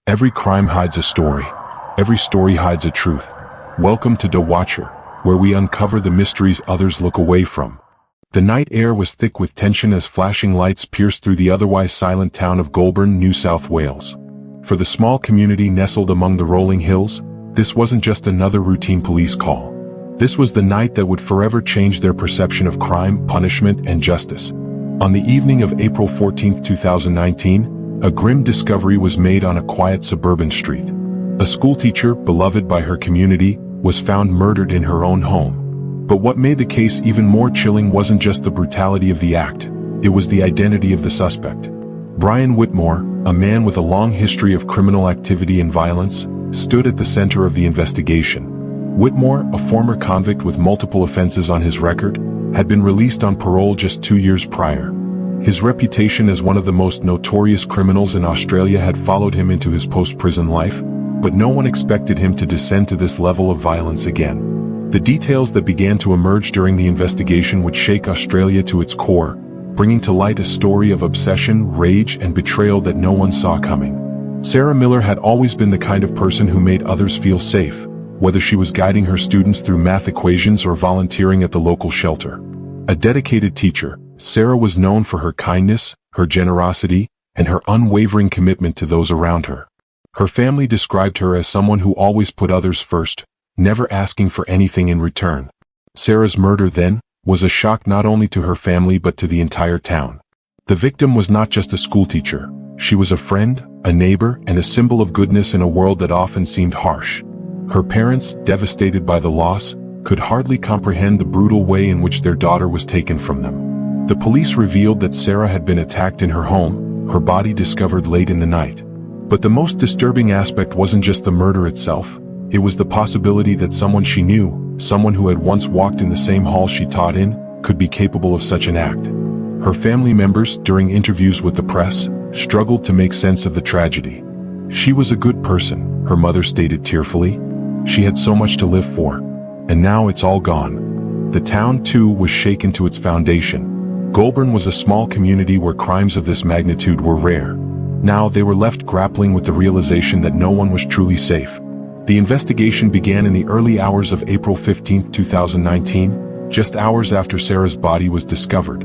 Every crime hides a story. Every story hides a truth. Welcome to The Watcher, where we uncover the mysteries others look away from. The night air was thick with tension as flashing lights pierced through the otherwise silent town of Goulburn, New South Wales. For the small community nestled among the rolling hills, this wasn't just another routine police call. This was the night that would forever change their perception of crime, punishment, and justice. On the evening of April 14, 2019, a grim discovery was made on a quiet suburban street. A schoolteacher, beloved by her community, was found murdered in her own home. But what made the case even more chilling wasn't just the brutality of the act, it was the identity of the suspect. Brian Whitmore, a man with a long history of criminal activity and violence, stood at the center of the investigation. Whitmore, a former convict with multiple offenses on his record, had been released on parole just 2 years prior. His reputation as one of the most notorious criminals in Australia had followed him into his post-prison life, but no one expected him to descend to this level of violence again. The details that began to emerge during the investigation would shake Australia to its core, bringing to light a story of obsession, rage, and betrayal that no one saw coming. Sarah Miller had always been the kind of person who made others feel safe, whether she was guiding her students through math equations or volunteering at the local shelter. A dedicated teacher, Sarah was known for her kindness, her generosity, and her unwavering commitment to those around her. Her family described her as someone who always put others first, never asking for anything in return. Sarah's murder, then, was a shock not only to her family but to the entire town. The victim was not just a schoolteacher. She was a friend, a neighbor, and a symbol of goodness in a world that often seemed harsh. Her parents, devastated by the loss, could hardly comprehend the brutal way in which their daughter was taken from them. The police revealed that Sarah had been attacked in her home, her body discovered late in the night. But the most disturbing aspect wasn't just the murder itself, it was the possibility that someone she knew, someone who had once walked in the same hall she taught in, could be capable of such an act. Her family members, during interviews with the press, struggled to make sense of the tragedy. She was a good person, her mother stated tearfully. She had so much to live for. And now it's all gone. The town, too, was shaken to its foundation. Goulburn was a small community where crimes of this magnitude were rare. Now they were left grappling with the realization that no one was truly safe. The investigation began in the early hours of April 15, 2019, just hours after Sarah's body was discovered.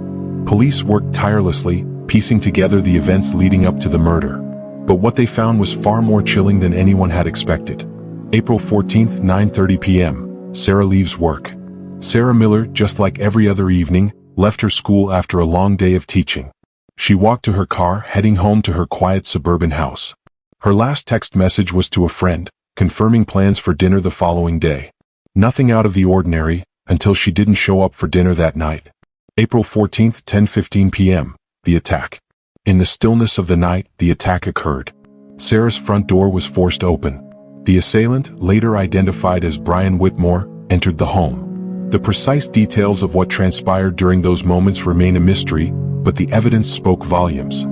Police worked tirelessly, piecing together the events leading up to the murder. But what they found was far more chilling than anyone had expected. April 14, 9:30 p.m., Sarah leaves work. Sarah Miller, just like every other evening, left her school after a long day of teaching. She walked to her car, heading home to her quiet suburban house. Her last text message was to a friend, confirming plans for dinner the following day. Nothing out of the ordinary, until she didn't show up for dinner that night. April 14, 10:15 p.m., the attack. In the stillness of the night, the attack occurred. Sarah's front door was forced open. The assailant, later identified as Brian Whitmore, entered the home. The precise details of what transpired during those moments remain a mystery, but the evidence spoke volumes.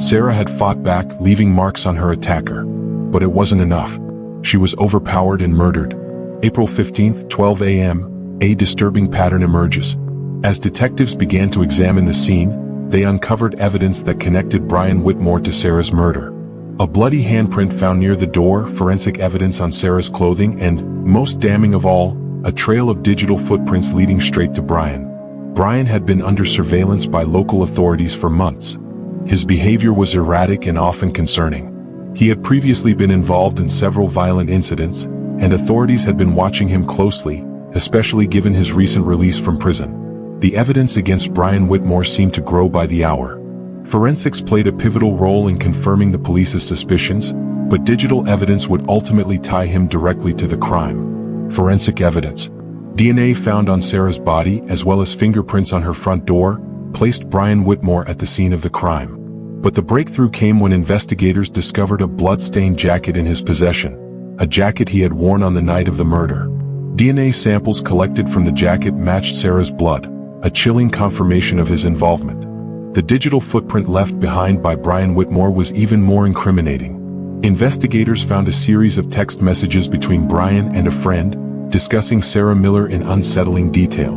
Sarah had fought back, leaving marks on her attacker. But it wasn't enough. She was overpowered and murdered. April 15, 12 a.m., a disturbing pattern emerges. As detectives began to examine the scene, they uncovered evidence that connected Brian Whitmore to Sarah's murder. A bloody handprint found near the door, forensic evidence on Sarah's clothing, and, most damning of all, a trail of digital footprints leading straight to Brian. Brian had been under surveillance by local authorities for months. His behavior was erratic and often concerning. He had previously been involved in several violent incidents, and authorities had been watching him closely, especially given his recent release from prison. The evidence against Brian Whitmore seemed to grow by the hour. Forensics played a pivotal role in confirming the police's suspicions, but digital evidence would ultimately tie him directly to the crime. Forensic evidence. DNA found on Sarah's body, as well as fingerprints on her front door, placed Brian Whitmore at the scene of the crime. But the breakthrough came when investigators discovered a blood-stained jacket in his possession, a jacket he had worn on the night of the murder. DNA samples collected from the jacket matched Sarah's blood, a chilling confirmation of his involvement. The digital footprint left behind by Brian Whitmore was even more incriminating. Investigators found a series of text messages between Brian and a friend, discussing Sarah Miller in unsettling detail.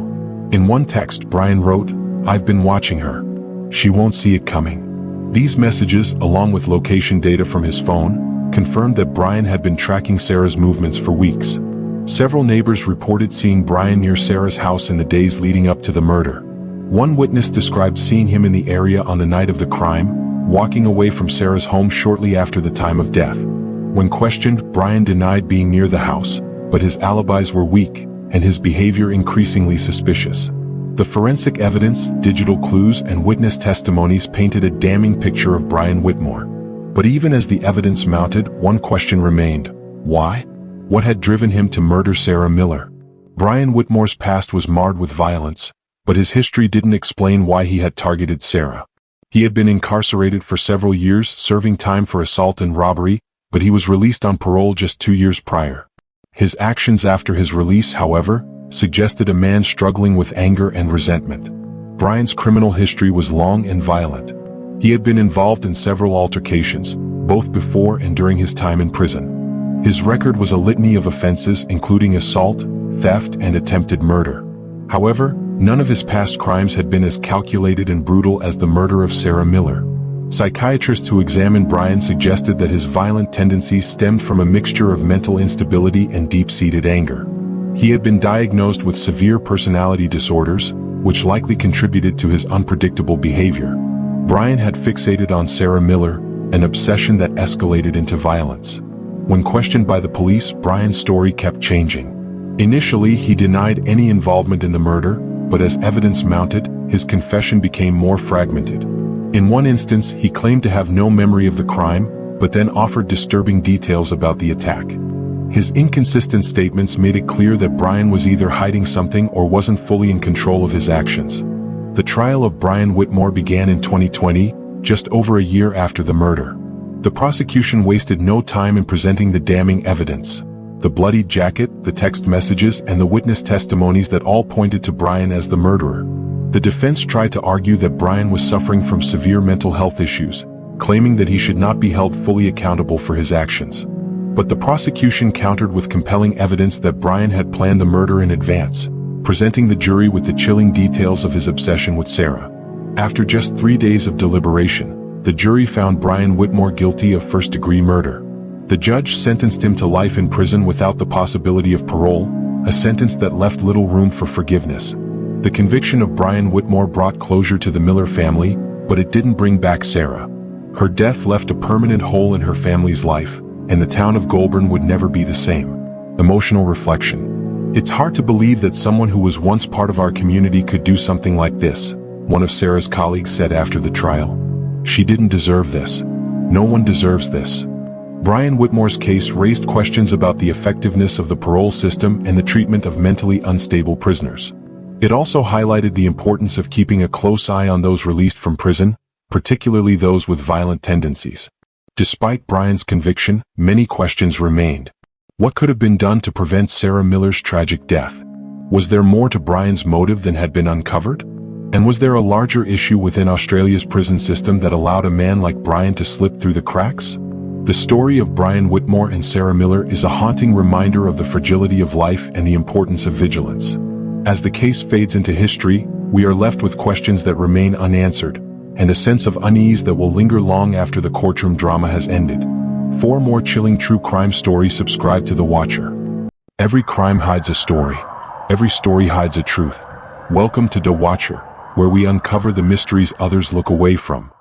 In one text, Brian wrote, "I've been watching her. She won't see it coming." These messages, along with location data from his phone, confirmed that Brian had been tracking Sarah's movements for weeks. Several neighbors reported seeing Brian near Sarah's house in the days leading up to the murder. One witness described seeing him in the area on the night of the crime, walking away from Sarah's home shortly after the time of death. When questioned, Brian denied being near the house, but his alibis were weak, and his behavior increasingly suspicious. The forensic evidence, digital clues, and witness testimonies painted a damning picture of Brian Whitmore. But even as the evidence mounted, one question remained. Why? What had driven him to murder Sarah Miller? Brian Whitmore's past was marred with violence, but his history didn't explain why he had targeted Sarah. He had been incarcerated for several years, serving time for assault and robbery, but he was released on parole just 2 years prior. His actions after his release, however, suggested a man struggling with anger and resentment. Brian's criminal history was long and violent. He had been involved in several altercations, both before and during his time in prison. His record was a litany of offenses including assault, theft, and attempted murder. However, none of his past crimes had been as calculated and brutal as the murder of Sarah Miller. Psychiatrists who examined Brian suggested that his violent tendencies stemmed from a mixture of mental instability and deep-seated anger. He had been diagnosed with severe personality disorders, which likely contributed to his unpredictable behavior. Brian had fixated on Sarah Miller, an obsession that escalated into violence. When questioned by the police, Brian's story kept changing. Initially, he denied any involvement in the murder, but as evidence mounted, his confession became more fragmented. In one instance, he claimed to have no memory of the crime, but then offered disturbing details about the attack. His inconsistent statements made it clear that Brian was either hiding something or wasn't fully in control of his actions. The trial of Brian Whitmore began in 2020, just over a year after the murder. The prosecution wasted no time in presenting the damning evidence. The bloodied jacket, the text messages, and the witness testimonies that all pointed to Brian as the murderer. The defense tried to argue that Brian was suffering from severe mental health issues, claiming that he should not be held fully accountable for his actions. But the prosecution countered with compelling evidence that Brian had planned the murder in advance, presenting the jury with the chilling details of his obsession with Sarah. After just 3 days of deliberation, the jury found Brian Whitmore guilty of first-degree murder. The judge sentenced him to life in prison without the possibility of parole, a sentence that left little room for forgiveness. The conviction of Brian Whitmore brought closure to the Miller family, but it didn't bring back Sarah. Her death left a permanent hole in her family's life, and the town of Goulburn would never be the same. Emotional reflection. It's hard to believe that someone who was once part of our community could do something like this, one of Sarah's colleagues said after the trial. She didn't deserve this. No one deserves this. Brian Whitmore's case raised questions about the effectiveness of the parole system and the treatment of mentally unstable prisoners. It also highlighted the importance of keeping a close eye on those released from prison, particularly those with violent tendencies. Despite Brian's conviction, many questions remained. What could have been done to prevent Sarah Miller's tragic death? Was there more to Brian's motive than had been uncovered? And was there a larger issue within Australia's prison system that allowed a man like Brian to slip through the cracks? The story of Brian Whitmore and Sarah Miller is a haunting reminder of the fragility of life and the importance of vigilance. As the case fades into history, we are left with questions that remain unanswered, and a sense of unease that will linger long after the courtroom drama has ended. For more chilling true crime stories, subscribe to The Watcher. Every crime hides a story. Every story hides a truth. Welcome to The Watcher, where we uncover the mysteries others look away from.